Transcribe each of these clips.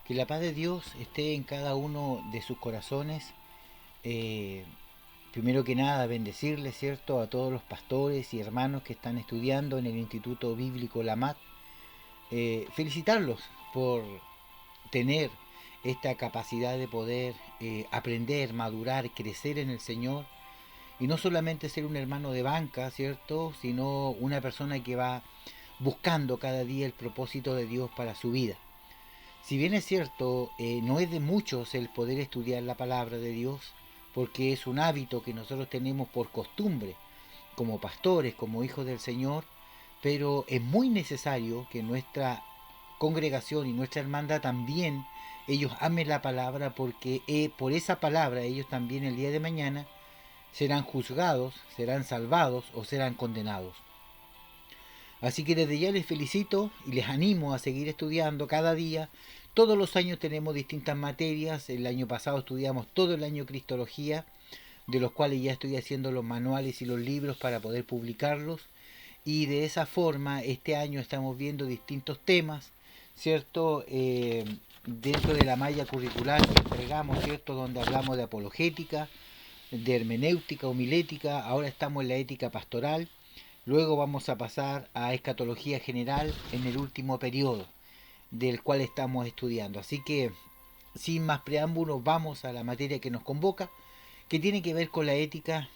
Que la paz de Dios esté en cada uno de sus corazones. Eh, Primero que nada, bendecirle, ¿cierto?, a todos los pastores y hermanos que están estudiando en el Instituto Bíblico Lamat. Felicitarlos por tener esta capacidad de poder aprender, madurar, crecer en el Señor. Y no solamente ser un hermano de banca, ¿cierto?, sino una persona que va buscando cada día el propósito de Dios para su vida. Si bien es cierto, no es de muchos el poder estudiar la palabra de Dios, porque es un hábito que nosotros tenemos por costumbre, como pastores, como hijos del Señor, pero es muy necesario que nuestra congregación y nuestra hermandad también, ellos amen la palabra, porque por esa palabra ellos también el día de mañana serán juzgados, serán salvados o serán condenados. Así que desde ya les felicito y les animo a seguir estudiando cada día. Todos los años tenemos distintas materias. El año pasado estudiamos todo el año Cristología, de los cuales ya estoy haciendo los manuales y los libros para poder publicarlos. Y de esa forma este año estamos viendo distintos temas, ¿cierto? Dentro de la malla curricular que entregamos, ¿cierto? Donde hablamos de apologética, de hermenéutica, homilética. Ahora estamos en la ética pastoral. Luego vamos a pasar a escatología general en el último periodo del cual estamos estudiando. Así que, sin más preámbulos, vamos a la materia que nos convoca, que tiene que ver con la ética,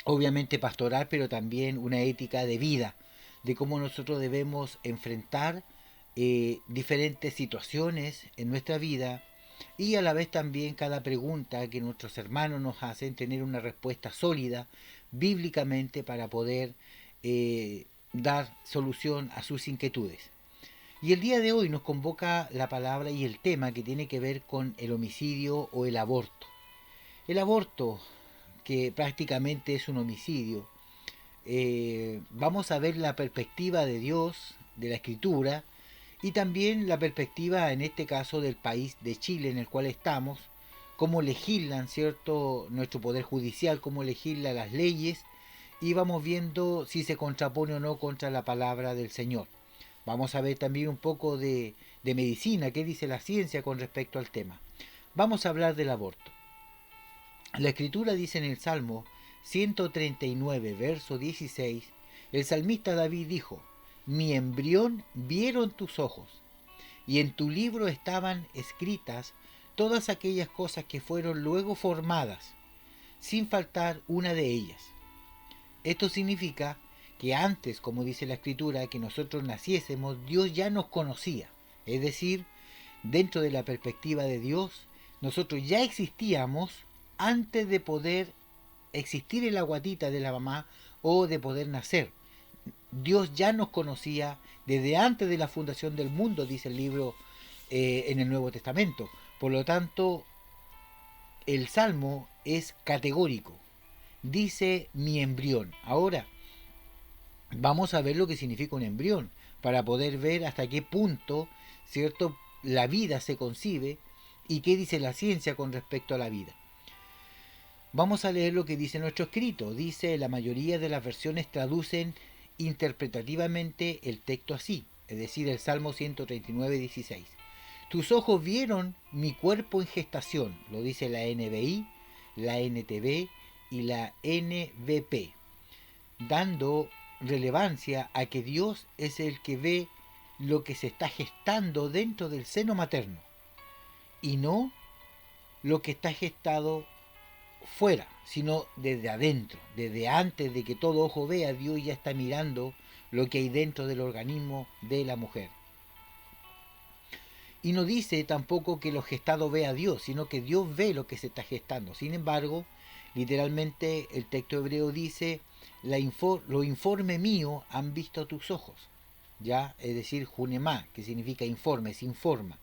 obviamente pastoral, pero también una ética de vida, de cómo nosotros debemos enfrentar diferentes situaciones en nuestra vida, y a la vez también cada pregunta que nuestros hermanos nos hacen, tener una respuesta sólida bíblicamente para poder dar solución a sus inquietudes. Y el día de hoy nos convoca la palabra y el tema que tiene que ver con el homicidio o el aborto. El aborto, que prácticamente es un homicidio, vamos a ver la perspectiva de Dios, de la Escritura, y también la perspectiva, en este caso, del país de Chile en el cual estamos, cómo legislan, ¿cierto?, nuestro poder judicial, cómo legisla las leyes, y vamos viendo si se contrapone o no contra la palabra del Señor. Vamos a ver también un poco de medicina, qué dice la ciencia con respecto al tema. Vamos a hablar del aborto. La escritura dice en el Salmo 139, verso 16, el salmista David dijo, mi embrión vieron tus ojos, y en tu libro estaban escritas todas aquellas cosas que fueron luego formadas, sin faltar una de ellas. Esto significa que antes, como dice la escritura, que nosotros naciésemos, Dios ya nos conocía. Es decir, dentro de la perspectiva de Dios, nosotros ya existíamos antes de poder existir en la guatita de la mamá o de poder nacer. Dios ya nos conocía desde antes de la fundación del mundo, dice el libro en el Nuevo Testamento. Por lo tanto, el Salmo es categórico. Dice mi embrión. Ahora, vamos a ver lo que significa un embrión, para poder ver hasta qué punto, ¿cierto?, la vida se concibe y qué dice la ciencia con respecto a la vida. Vamos a leer lo que dice nuestro escrito. Dice, la mayoría de las versiones traducen interpretativamente el texto así, es decir, el Salmo 139, 16. Tus ojos vieron mi cuerpo en gestación, lo dice la NBI, la NTV y la NVP, dando relevancia a que Dios es el que ve lo que se está gestando dentro del seno materno y no lo que está gestado fuera, sino desde adentro, desde antes de que todo ojo vea. Dios ya está mirando lo que hay dentro del organismo de la mujer. Y no dice tampoco que lo gestado vea a Dios, sino que Dios ve lo que se está gestando. Sin embargo, literalmente el texto hebreo dice, lo informe mío han visto tus ojos. Ya, es decir, junemá, que significa informe, se informa.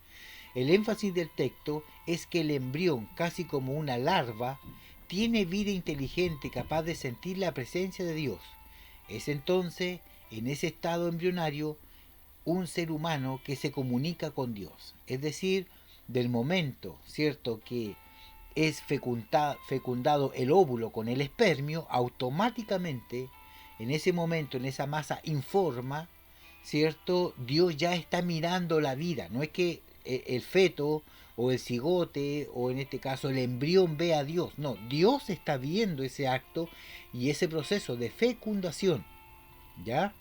El énfasis del texto es que el embrión, casi como una larva, tiene vida inteligente capaz de sentir la presencia de Dios. Es entonces, en ese estado embrionario, un ser humano que se comunica con Dios. Es decir, del momento, ¿cierto?, que es fecundado el óvulo con el espermio, automáticamente, en ese momento, en esa masa informa, ¿cierto?, Dios ya está mirando la vida. No es que el feto o el cigote o en este caso el embrión ve a Dios. No, Dios está viendo ese acto y ese proceso de fecundación. ¿Ya?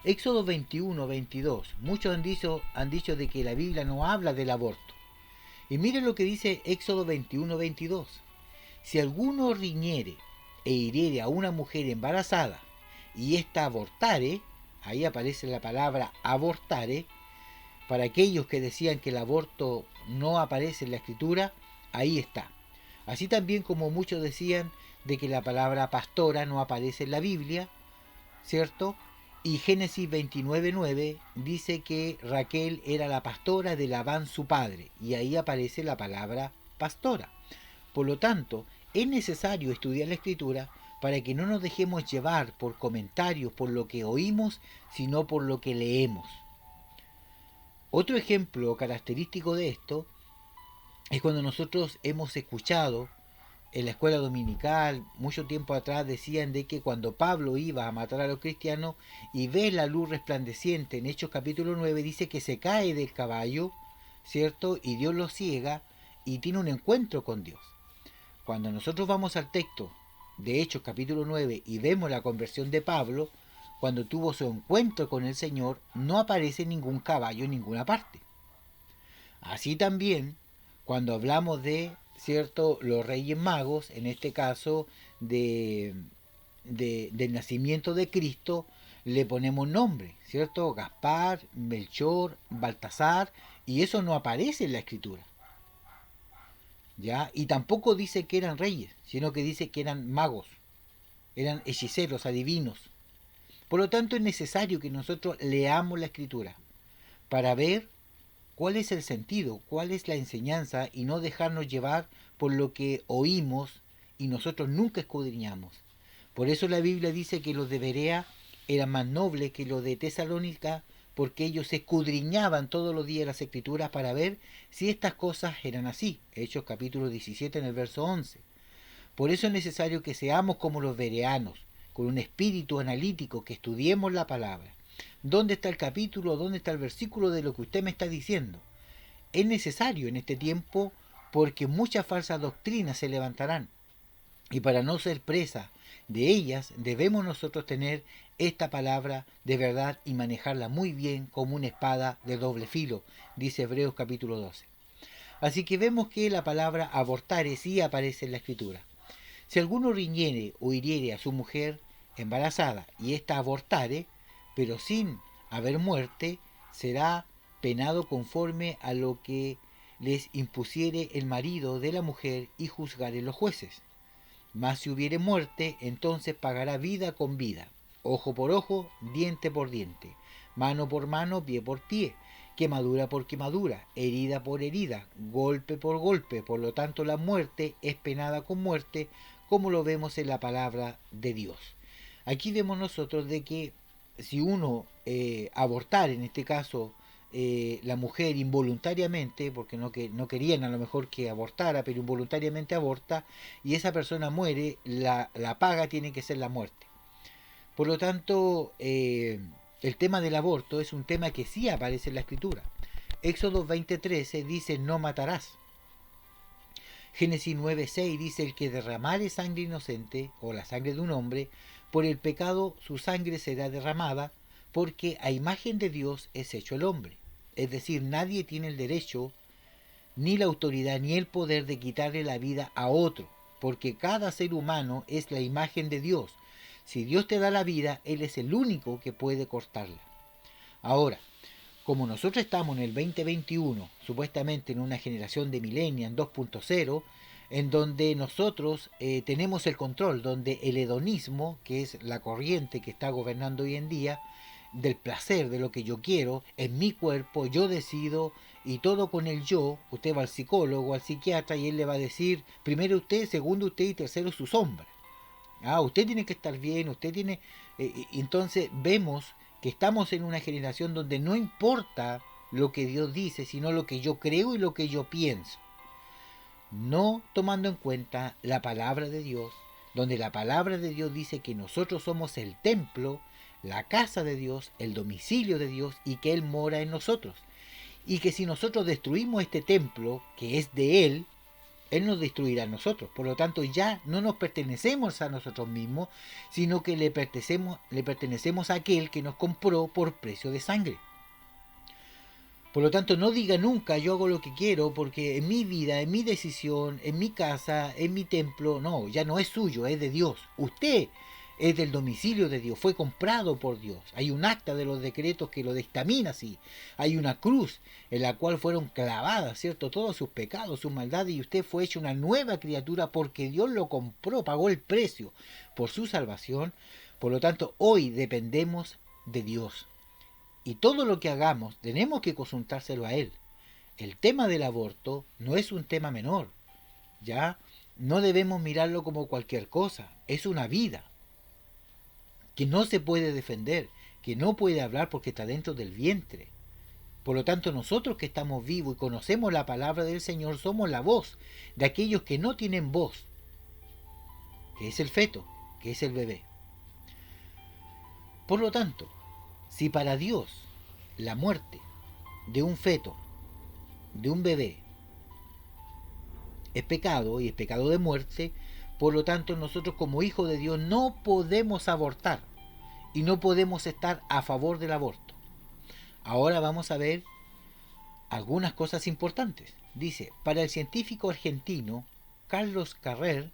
Éxodo 21, 22. Muchos han dicho de que la Biblia no habla del aborto. Y miren lo que dice Éxodo 21, 22. Si alguno riñere e hiriere a una mujer embarazada y ésta abortare, ahí aparece la palabra abortare, para aquellos que decían que el aborto no aparece en la escritura, ahí está. Así también como muchos decían de que la palabra pastora no aparece en la Biblia, ¿cierto? Y Génesis 29:9 dice que Raquel era la pastora de Labán su padre, y ahí aparece la palabra pastora. Por lo tanto, es necesario estudiar la escritura para que no nos dejemos llevar por comentarios, por lo que oímos, sino por lo que leemos. Otro ejemplo característico de esto es cuando nosotros hemos escuchado en la escuela dominical, mucho tiempo atrás decían de que cuando Pablo iba a matar a los cristianos y ve la luz resplandeciente en Hechos capítulo 9, dice que se cae del caballo, ¿cierto? Y Dios lo ciega y tiene un encuentro con Dios. Cuando nosotros vamos al texto de Hechos capítulo 9 y vemos la conversión de Pablo, cuando tuvo su encuentro con el Señor, no aparece ningún caballo en ninguna parte. Así también, cuando hablamos de, ¿cierto?, los Reyes Magos, en este caso del nacimiento de Cristo, le ponemos nombre, ¿cierto? Gaspar, Melchor, Baltasar, y eso no aparece en la Escritura. ¿Ya? Y tampoco dice que eran reyes, sino que dice que eran magos, eran hechiceros, adivinos. Por lo tanto, es necesario que nosotros leamos la Escritura para ver cuál es el sentido, cuál es la enseñanza y no dejarnos llevar por lo que oímos y nosotros nunca escudriñamos. Por eso la Biblia dice que los de Berea eran más nobles que los de Tesalónica, porque ellos escudriñaban todos los días las escrituras para ver si estas cosas eran así. Hechos capítulo 17 en el verso 11. Por eso es necesario que seamos como los bereanos, con un espíritu analítico, que estudiemos la palabra. ¿Dónde está el capítulo? ¿Dónde está el versículo de lo que usted me está diciendo? Es necesario en este tiempo porque muchas falsas doctrinas se levantarán. Y para no ser presa de ellas, debemos nosotros tener esta palabra de verdad y manejarla muy bien como una espada de doble filo, dice Hebreos capítulo 12. Así que vemos que la palabra abortare sí aparece en la escritura. Si alguno riñere o hiriere a su mujer embarazada y ésta abortare, pero sin haber muerte, será penado conforme a lo que les impusiere el marido de la mujer y juzgare los jueces. Mas si hubiere muerte, entonces pagará vida con vida, ojo por ojo, diente por diente, mano por mano, pie por pie, quemadura por quemadura, herida por herida, golpe por golpe. Por lo tanto, la muerte es penada con muerte, como lo vemos en la palabra de Dios. Aquí vemos nosotros de que si uno abortar, en este caso la mujer involuntariamente, porque no querían a lo mejor que abortara, pero involuntariamente aborta, y esa persona muere, la paga tiene que ser la muerte. Por lo tanto, el tema del aborto es un tema que sí aparece en la escritura. Éxodo 20:13 dice no matarás. Génesis 9:6 dice el que derramare sangre inocente o la sangre de un hombre, por el pecado su sangre será derramada, porque a imagen de Dios es hecho el hombre. Es decir, nadie tiene el derecho, ni la autoridad, ni el poder de quitarle la vida a otro, porque cada ser humano es la imagen de Dios. Si Dios te da la vida, Él es el único que puede cortarla. Ahora, como nosotros estamos en el 2021, supuestamente en una generación de millennials 2.0, en donde nosotros tenemos el control, donde el hedonismo, que es la corriente que está gobernando hoy en día, del placer, de lo que yo quiero, en mi cuerpo, yo decido, y todo con el yo. Usted va al psicólogo, al psiquiatra, y él le va a decir, primero usted, segundo usted y tercero su sombra. Usted tiene que estar bien, usted tiene... entonces vemos que estamos en una generación donde no importa lo que Dios dice, sino lo que yo creo y lo que yo pienso. No tomando en cuenta la palabra de Dios, donde la palabra de Dios dice que nosotros somos el templo, la casa de Dios, el domicilio de Dios y que Él mora en nosotros. y que si nosotros destruimos este templo, que es de Él, Él nos destruirá a nosotros. Por lo tanto, ya no nos pertenecemos a nosotros mismos, sino que le pertenecemos a aquel que nos compró por precio de sangre. Por lo tanto, no diga nunca yo hago lo que quiero porque en mi vida, en mi decisión, en mi casa, en mi templo, no, ya no es suyo, es de Dios. Usted es del domicilio de Dios, fue comprado por Dios. Hay un acta de los decretos que lo dictamina así. Hay una cruz en la cual fueron clavadas, ¿cierto? Todos sus pecados, sus maldades, y usted fue hecho una nueva criatura porque Dios lo compró, pagó el precio por su salvación. Por lo tanto, hoy dependemos de Dios. Y todo lo que hagamos tenemos que consultárselo a Él. El tema del aborto no es un tema menor, ¿ya? No debemos mirarlo como cualquier cosa, es una vida que no se puede defender, que no puede hablar porque está dentro del vientre. Por lo tanto, nosotros que estamos vivos y conocemos la palabra del Señor, somos la voz de aquellos que no tienen voz, que es el feto, que es el bebé. Por lo tanto, si para Dios la muerte de un feto, de un bebé, es pecado y es pecado de muerte, por lo tanto nosotros como hijos de Dios no podemos abortar y no podemos estar a favor del aborto. Ahora vamos a ver algunas cosas importantes. Dice, para el científico argentino Carlos Carrer,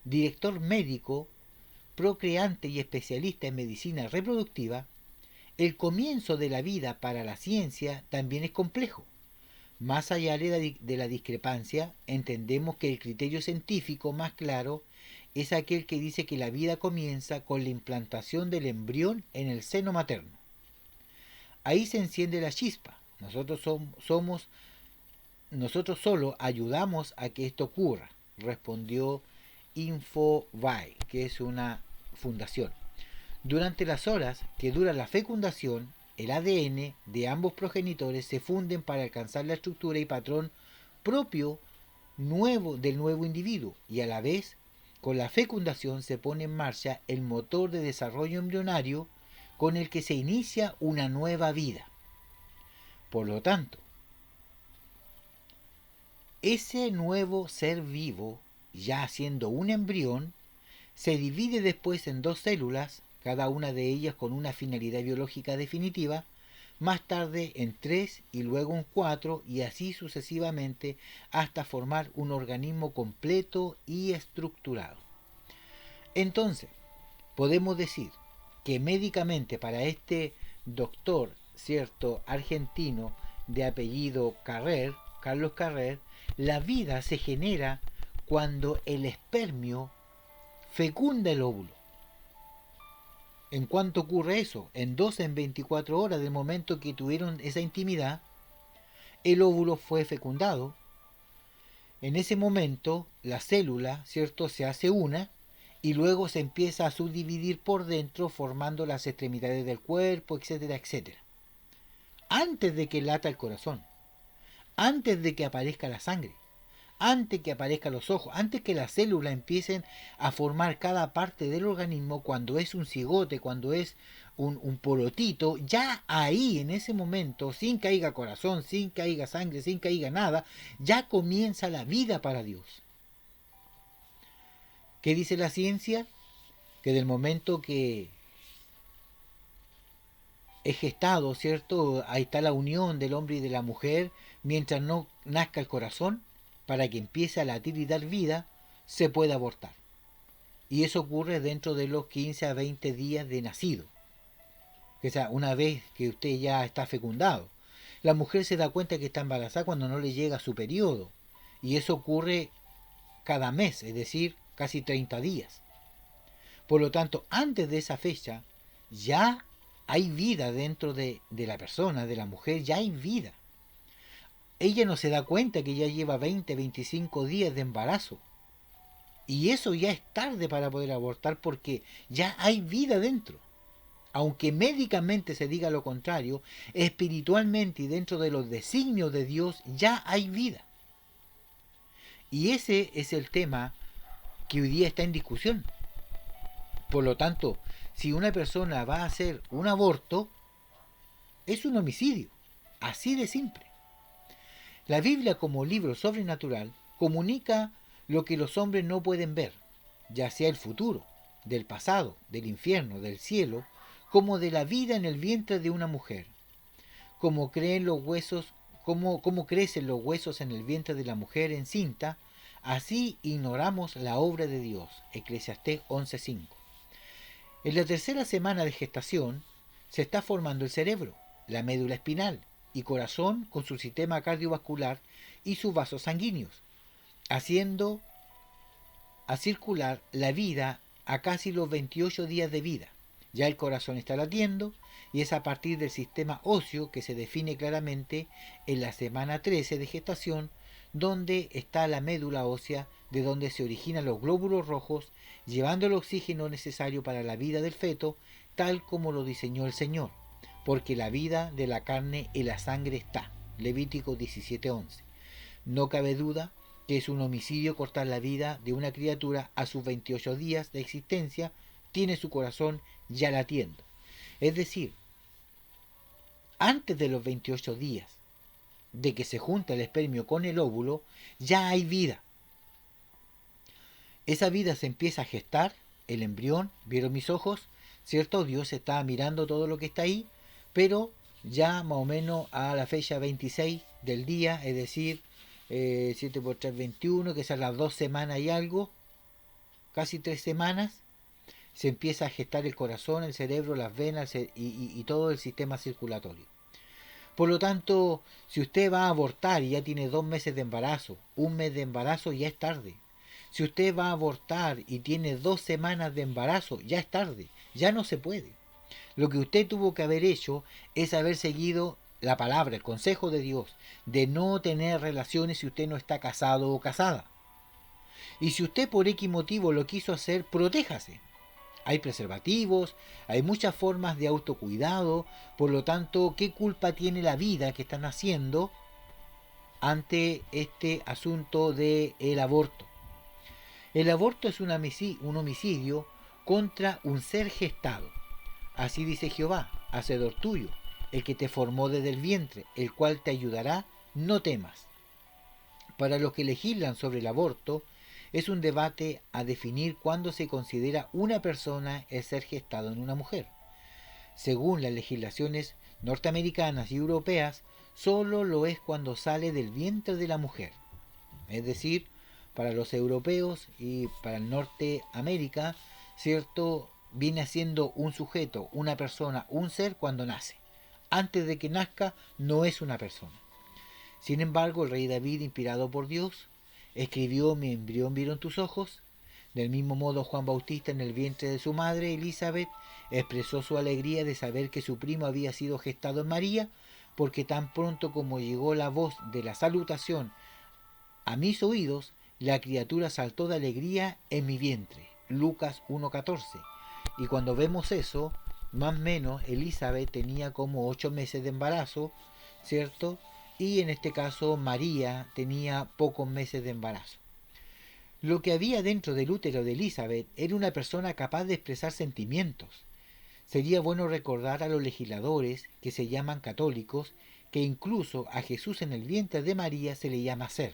director médico, procreante y especialista en medicina reproductiva, el comienzo de la vida para la ciencia también es complejo. Más allá de la discrepancia, entendemos que el criterio científico más claro es aquel que dice que la vida comienza con la implantación del embrión en el seno materno. Ahí se enciende la chispa. Nosotros solo ayudamos a que esto ocurra, respondió Infobae, que es una fundación. Durante las horas que dura la fecundación, el ADN de ambos progenitores se funden para alcanzar la estructura y patrón propio del nuevo individuo, y a la vez, con la fecundación se pone en marcha el motor de desarrollo embrionario con el que se inicia una nueva vida. Por lo tanto, ese nuevo ser vivo, ya siendo un embrión, se divide después en dos células, cada una de ellas con una finalidad biológica definitiva, más tarde en 3 y luego en 4 y así sucesivamente hasta formar un organismo completo y estructurado. Entonces, podemos decir que médicamente para este doctor, cierto, argentino de apellido Carrer, Carlos Carrer, la vida se genera cuando el espermio fecunda el óvulo. ¿En cuánto ocurre eso? En 12, en 24 horas del momento que tuvieron esa intimidad, el óvulo fue fecundado. En ese momento, la célula, ¿cierto?, se hace una y luego se empieza a subdividir por dentro formando las extremidades del cuerpo, etcétera, etcétera. Antes de que lata el corazón, antes de que aparezca la sangre, antes que aparezcan los ojos, antes que las células empiecen a formar cada parte del organismo, cuando es un cigote, cuando es un porotito, ya ahí, en ese momento, sin que haya corazón, sin que haya sangre, sin que haya nada, ya comienza la vida para Dios. ¿Qué dice la ciencia? Que del momento que es gestado, ¿cierto? Ahí está la unión del hombre y de la mujer, mientras no nazca el corazón, para que empiece a latir y dar vida, se puede abortar. Y eso ocurre dentro de los 15 a 20 días de nacido. O sea, una vez que usted ya está fecundado. La mujer se da cuenta que está embarazada cuando no le llega su periodo. Y eso ocurre cada mes, es decir, casi 30 días. Por lo tanto, antes de esa fecha, ya hay vida dentro de la persona, de la mujer, ya hay vida. Ella no se da cuenta que ya lleva 20, 25 días de embarazo. Y eso ya es tarde para poder abortar porque ya hay vida dentro. Aunque médicamente se diga lo contrario, espiritualmente y dentro de los designios de Dios ya hay vida. Y ese es el tema que hoy día está en discusión. Por lo tanto, si una persona va a hacer un aborto, es un homicidio. Así de simple. La Biblia como libro sobrenatural comunica lo que los hombres no pueden ver, ya sea el futuro, del pasado, del infierno, del cielo, como de la vida en el vientre de una mujer. Como creen los huesos, como crecen los huesos en el vientre de la mujer encinta, así ignoramos la obra de Dios. Eclesiastés 11:5. En la tercera semana de gestación se está formando el cerebro, la médula espinal y corazón con su sistema cardiovascular y sus vasos sanguíneos, haciendo a circular la vida a casi los 28 días de vida. Ya el corazón está latiendo y es a partir del sistema óseo que se define claramente en la semana 13 de gestación, donde está la médula ósea, de donde se originan los glóbulos rojos, llevando el oxígeno necesario para la vida del feto, tal como lo diseñó el Señor, porque la vida de la carne en la sangre está. Levítico 17:11. No cabe duda que es un homicidio cortar la vida de una criatura a sus 28 días de existencia, tiene su corazón ya latiendo. Es decir, antes de los 28 días de que se junta el espermio con el óvulo, ya hay vida. Esa vida se empieza a gestar, el embrión, vieron mis ojos, ¿cierto? Dios está mirando todo lo que está ahí, pero ya más o menos a la fecha 26 del día, es decir, 7 por 3, 21, que son las 2 semanas y algo, casi 3 semanas, se empieza a gestar el corazón, el cerebro, las venas y todo el sistema circulatorio. Por lo tanto, si usted va a abortar y ya tiene 2 meses de embarazo, 1 mes de embarazo, ya es tarde. Si usted va a abortar y tiene 2 semanas de embarazo, ya es tarde, ya no se puede. Lo que usted tuvo que haber hecho es haber seguido la palabra, el consejo de Dios, de no tener relaciones si usted no está casado o casada. Y si usted por X motivo lo quiso hacer, protéjase. Hay preservativos, hay muchas formas de autocuidado, por lo tanto, ¿qué culpa tiene la vida que están haciendo ante este asunto del aborto? El aborto es un homicidio contra un ser gestado. Así dice Jehová, hacedor tuyo, el que te formó desde el vientre, el cual te ayudará, no temas. Para los que legislan sobre el aborto, es un debate a definir cuándo se considera una persona el ser gestado en una mujer. Según las legislaciones norteamericanas y europeas, solo lo es cuando sale del vientre de la mujer. Es decir, para los europeos y para el Norteamérica, ¿cierto? Viene siendo un sujeto, una persona, un ser cuando nace. Antes de que nazca no es una persona. Sin embargo, el rey David, inspirado por Dios, escribió: mi embrión vieron tus ojos. Del mismo modo, Juan Bautista, en el vientre de su madre Elizabeth, expresó su alegría de saber que su primo había sido gestado en María, porque tan pronto como llegó la voz de la salutación a mis oídos, la criatura saltó de alegría en mi vientre. Lucas 1:14. Y cuando vemos eso, más o menos Elizabeth tenía como 8 meses de embarazo, ¿cierto? Y en este caso María tenía pocos meses de embarazo. Lo que había dentro del útero de Elizabeth era una persona capaz de expresar sentimientos. Sería bueno recordar a los legisladores, que se llaman católicos, que incluso a Jesús en el vientre de María se le llama ser,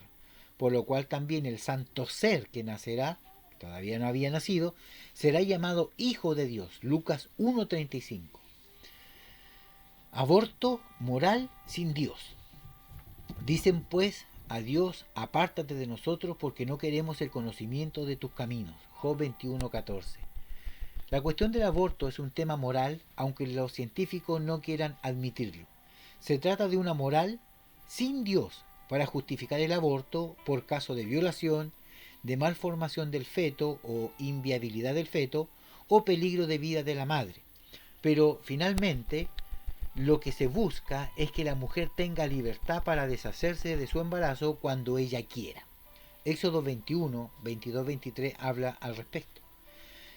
por lo cual también el santo ser que nacerá, todavía no había nacido, será llamado Hijo de Dios. Lucas 1:35. Aborto moral sin Dios. Dicen pues a Dios: apártate de nosotros porque no queremos el conocimiento de tus caminos. Job 21:14. La cuestión del aborto es un tema moral, aunque los científicos no quieran admitirlo. Se trata de una moral sin Dios para justificar el aborto por caso de violación, de malformación del feto o inviabilidad del feto o peligro de vida de la madre. Pero finalmente lo que se busca es que la mujer tenga libertad para deshacerse de su embarazo cuando ella quiera. Éxodo 21, 22, 23 habla al respecto.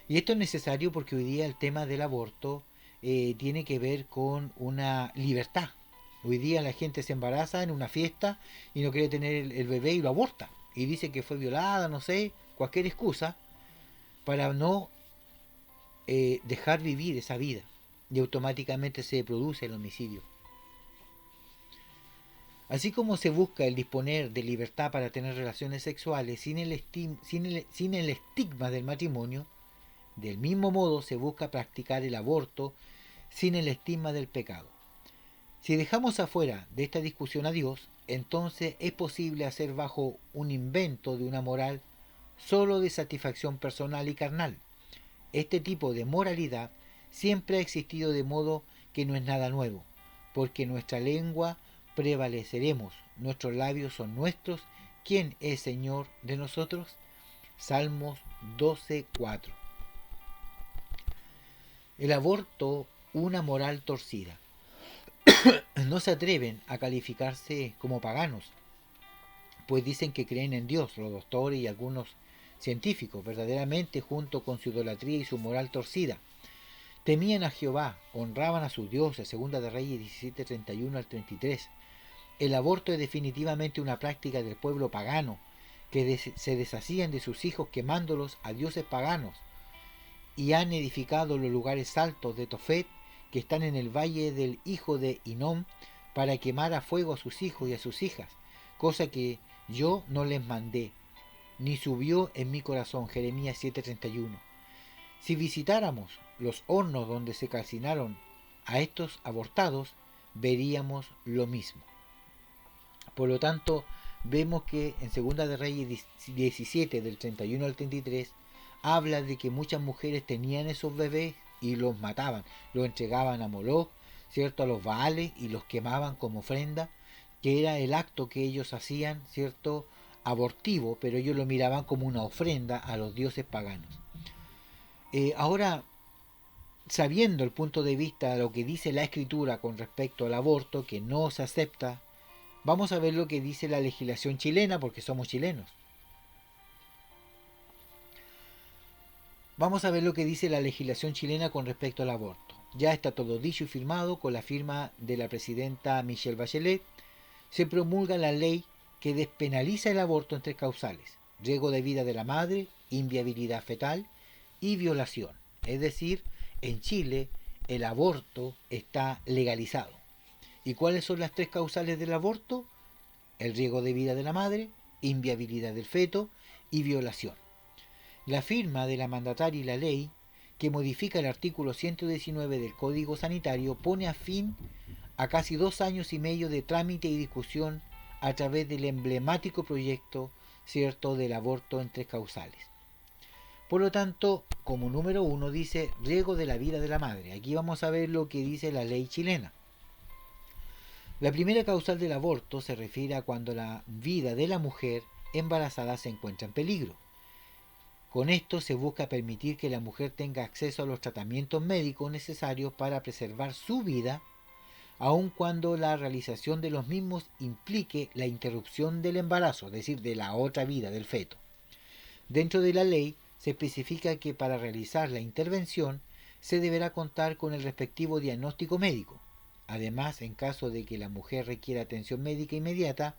Y esto es necesario porque hoy día el tema del aborto tiene que ver con una libertad. Hoy día la gente se embaraza en una fiesta y no quiere tener el bebé y lo aborta. Y dice que fue violada, no sé, cualquier excusa para no dejar vivir esa vida. Y automáticamente se produce el homicidio. Así como se busca el disponer de libertad para tener relaciones sexuales sin el estigma del matrimonio, del mismo modo se busca practicar el aborto sin el estigma del pecado. Si dejamos afuera de esta discusión a Dios, entonces es posible hacer bajo un invento de una moral solo de satisfacción personal y carnal. Este tipo de moralidad siempre ha existido, de modo que no es nada nuevo, porque nuestra lengua prevaleceremos, nuestros labios son nuestros. ¿Quién es Señor de nosotros? Salmos 12:4. El aborto, una moral torcida. No se atreven a calificarse como paganos, pues dicen que creen en Dios, los doctores y algunos científicos, verdaderamente, junto con su idolatría y su moral torcida. Temían a Jehová, honraban a sus dioses, segunda de Reyes 17:31 al 33. El aborto es definitivamente una práctica del pueblo pagano, que se deshacían de sus hijos quemándolos a dioses paganos, y han edificado los lugares altos de Tofet, que están en el valle del hijo de Hinnom, para quemar a fuego a sus hijos y a sus hijas, cosa que yo no les mandé, ni subió en mi corazón. Jeremías 7:31. Si visitáramos los hornos donde se calcinaron a estos abortados, veríamos lo mismo. Por lo tanto, vemos que en Segunda de Reyes 17, del 31 al 33, habla de que muchas mujeres tenían esos bebés y los mataban, los entregaban a Moloch, ¿cierto?, a los Baales, y los quemaban como ofrenda, que era el acto que ellos hacían, ¿cierto?, abortivo, pero ellos lo miraban como una ofrenda a los dioses paganos. Ahora, sabiendo el punto de vista de lo que dice la Escritura con respecto al aborto, que no se acepta, vamos a ver lo que dice la legislación chilena, porque somos chilenos. Vamos a ver lo que dice la legislación chilena con respecto al aborto. Ya está todo dicho y firmado con la firma de la presidenta Michelle Bachelet. Se promulga la ley que despenaliza el aborto en tres causales: riesgo de vida de la madre, inviabilidad fetal y violación. Es decir, en Chile el aborto está legalizado. ¿Y cuáles son las tres causales del aborto? El riesgo de vida de la madre, inviabilidad del feto y violación. La firma de la mandataria y la ley, que modifica el artículo 119 del Código Sanitario, pone a fin a casi 2 años y medio de trámite y discusión a través del emblemático proyecto, ¿cierto?, del aborto en tres causales. Por lo tanto, como número 1 dice riesgo de la vida de la madre. Aquí vamos a ver lo que dice la ley chilena. La primera causal del aborto se refiere a cuando la vida de la mujer embarazada se encuentra en peligro. Con esto se busca permitir que la mujer tenga acceso a los tratamientos médicos necesarios para preservar su vida, aun cuando la realización de los mismos implique la interrupción del embarazo, es decir, de la otra vida del feto. Dentro de la ley se especifica que para realizar la intervención se deberá contar con el respectivo diagnóstico médico. Además, en caso de que la mujer requiera atención médica inmediata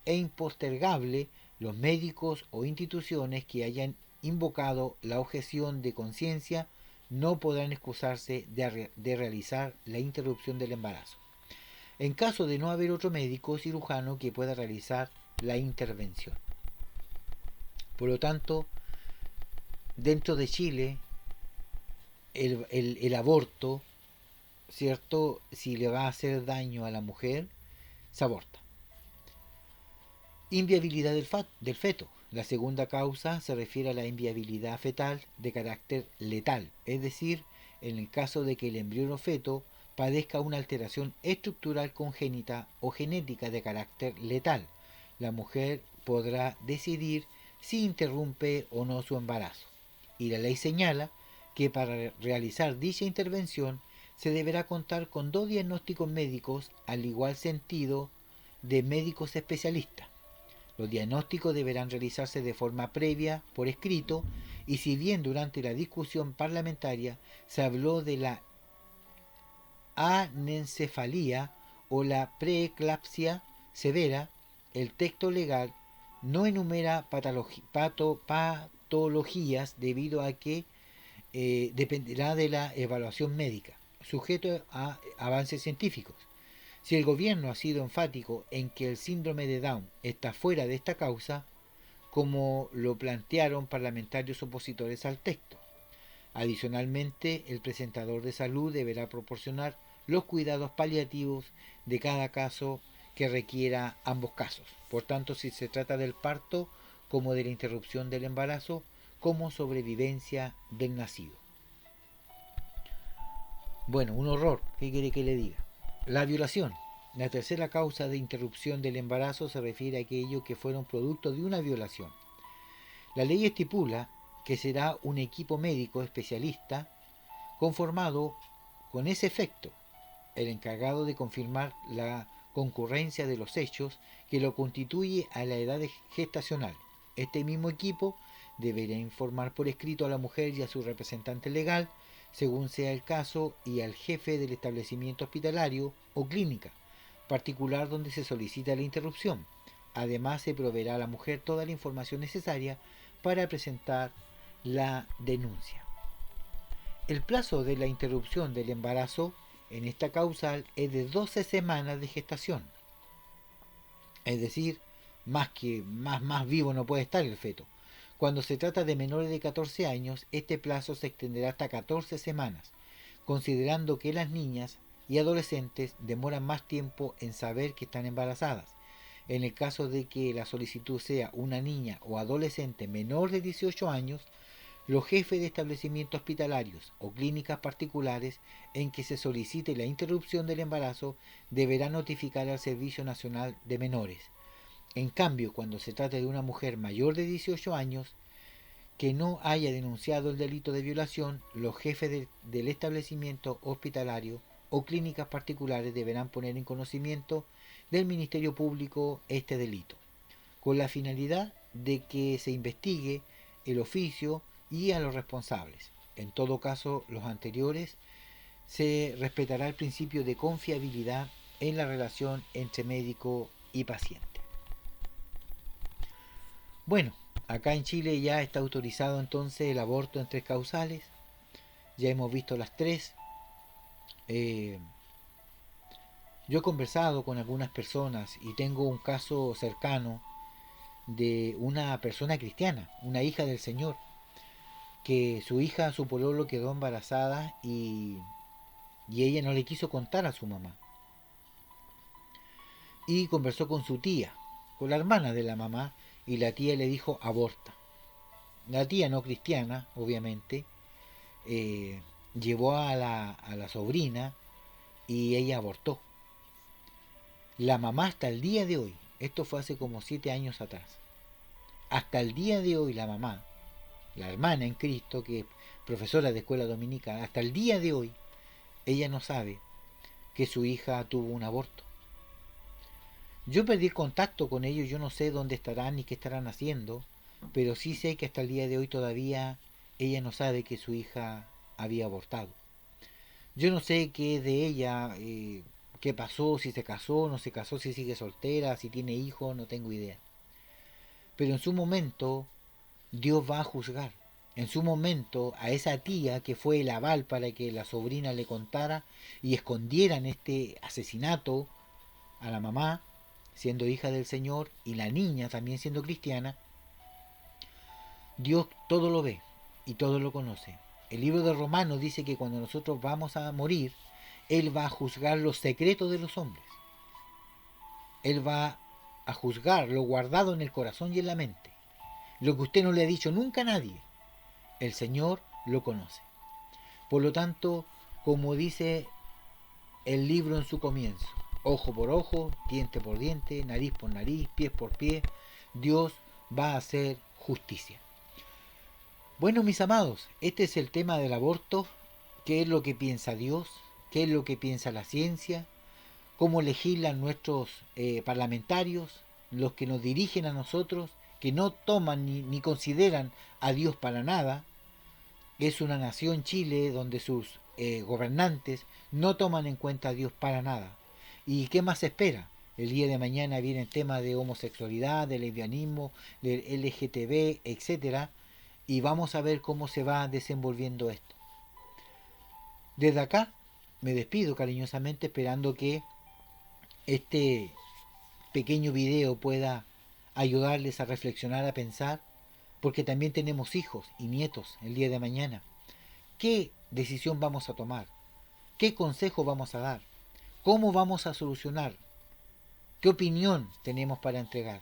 e impostergable, los médicos o instituciones que hayan invocado la objeción de conciencia no podrán excusarse de realizar la interrupción del embarazo, en caso de no haber otro médico o cirujano que pueda realizar la intervención. Por lo tanto, dentro de Chile, el aborto, ¿cierto?, si le va a hacer daño a la mujer, se aborta. Inviabilidad del feto. La segunda causa se refiere a la inviabilidad fetal de carácter letal, es decir, en el caso de que el embrión o feto padezca una alteración estructural congénita o genética de carácter letal. La mujer podrá decidir si interrumpe o no su embarazo. Y la ley señala que para realizar dicha intervención se deberá contar con 2 diagnósticos médicos al igual sentido de médicos especialistas. Los diagnósticos deberán realizarse de forma previa, por escrito, y si bien durante la discusión parlamentaria se habló de la anencefalía o la preeclampsia severa, el texto legal no enumera patologías debido a que dependerá de la evaluación médica, sujeto a avances científicos. Si el gobierno ha sido enfático en que el síndrome de Down está fuera de esta causa, como lo plantearon parlamentarios opositores al texto. Adicionalmente, el presentador de salud deberá proporcionar los cuidados paliativos de cada caso que requiera ambos casos. Por tanto, si se trata del parto, como de la interrupción del embarazo, como sobrevivencia del nacido. Bueno, un horror, ¿qué quiere que le diga? La violación. La tercera causa de interrupción del embarazo se refiere a aquellos que fueron producto de una violación. La ley estipula que será un equipo médico especialista conformado con ese efecto, el encargado de confirmar la concurrencia de los hechos que lo constituye a la edad gestacional. Este mismo equipo deberá informar por escrito a la mujer y a su representante legal, según sea el caso, y al jefe del establecimiento hospitalario o clínica particular donde se solicita la interrupción. Además, se proveerá a la mujer toda la información necesaria para presentar la denuncia. El plazo de la interrupción del embarazo en esta causal es de 12 semanas de gestación. Es decir, más vivo no puede estar el feto. Cuando se trata de menores de 14 años, este plazo se extenderá hasta 14 semanas, considerando que las niñas y adolescentes demoran más tiempo en saber que están embarazadas. En el caso de que la solicitud sea una niña o adolescente menor de 18 años, los jefes de establecimientos hospitalarios o clínicas particulares en que se solicite la interrupción del embarazo deberán notificar al Servicio Nacional de Menores. En cambio, cuando se trata de una mujer mayor de 18 años que no haya denunciado el delito de violación, los jefes del establecimiento hospitalario o clínicas particulares deberán poner en conocimiento del Ministerio Público este delito, con la finalidad de que se investigue el oficio y a los responsables. En todo caso, los anteriores, se respetará el principio de confiabilidad en la relación entre médico y paciente. Bueno, acá en Chile ya está autorizado entonces el aborto en 3 causales. Ya hemos visto las 3. Yo he conversado con algunas personas y tengo un caso cercano de una persona cristiana, una hija del Señor, que su pololo quedó embarazada y ella no le quiso contar a su mamá. Y conversó con su tía, con la hermana de la mamá, y la tía le dijo aborta. La tía no cristiana, obviamente, llevó a la sobrina y ella abortó. La mamá hasta el día de hoy, esto fue hace como 7 años atrás, hasta el día de hoy la mamá, la hermana en Cristo, que es profesora de escuela dominical, hasta el día de hoy ella no sabe que su hija tuvo un aborto. Yo perdí el contacto con ellos, yo no sé dónde estarán ni qué estarán haciendo, pero sí sé que hasta el día de hoy todavía ella no sabe que su hija había abortado. Yo no sé qué es de ella, qué pasó, si se casó, no se casó, si sigue soltera, si tiene hijos, no tengo idea. Pero en su momento Dios va a juzgar. En su momento a esa tía que fue el aval para que la sobrina le contara y escondieran este asesinato a la mamá, siendo hija del Señor, y la niña también siendo cristiana, Dios todo lo ve y todo lo conoce. El libro de Romanos dice que cuando nosotros vamos a morir, Él va a juzgar los secretos de los hombres. Él va a juzgar lo guardado en el corazón y en la mente. Lo que usted no le ha dicho nunca a nadie, el Señor lo conoce. Por lo tanto, como dice el libro en su comienzo, ojo por ojo, diente por diente, nariz por nariz, pie por pie, Dios va a hacer justicia. Bueno, mis amados, este es el tema del aborto. ¿Qué es lo que piensa Dios? ¿Qué es lo que piensa la ciencia? ¿Cómo legislan nuestros parlamentarios, los que nos dirigen a nosotros, que no toman ni consideran a Dios para nada? Es una nación, Chile, donde sus gobernantes no toman en cuenta a Dios para nada. ¿Y qué más se espera? El día de mañana viene el tema de homosexualidad, de lesbianismo, del LGTB, etcétera, y vamos a ver cómo se va desenvolviendo esto. Desde acá me despido cariñosamente esperando que este pequeño video pueda ayudarles a reflexionar, a pensar, porque también tenemos hijos y nietos el día de mañana. ¿Qué decisión vamos a tomar? ¿Qué consejo vamos a dar? ¿Cómo vamos a solucionar? ¿Qué opinión tenemos para entregar?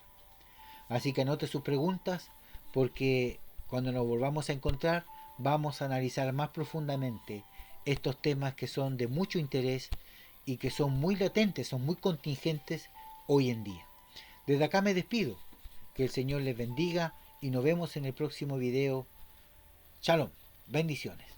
Así que anote sus preguntas, porque cuando nos volvamos a encontrar vamos a analizar más profundamente estos temas que son de mucho interés y que son muy latentes, son muy contingentes hoy en día. Desde acá me despido. Que el Señor les bendiga y nos vemos en el próximo video. Shalom. Bendiciones.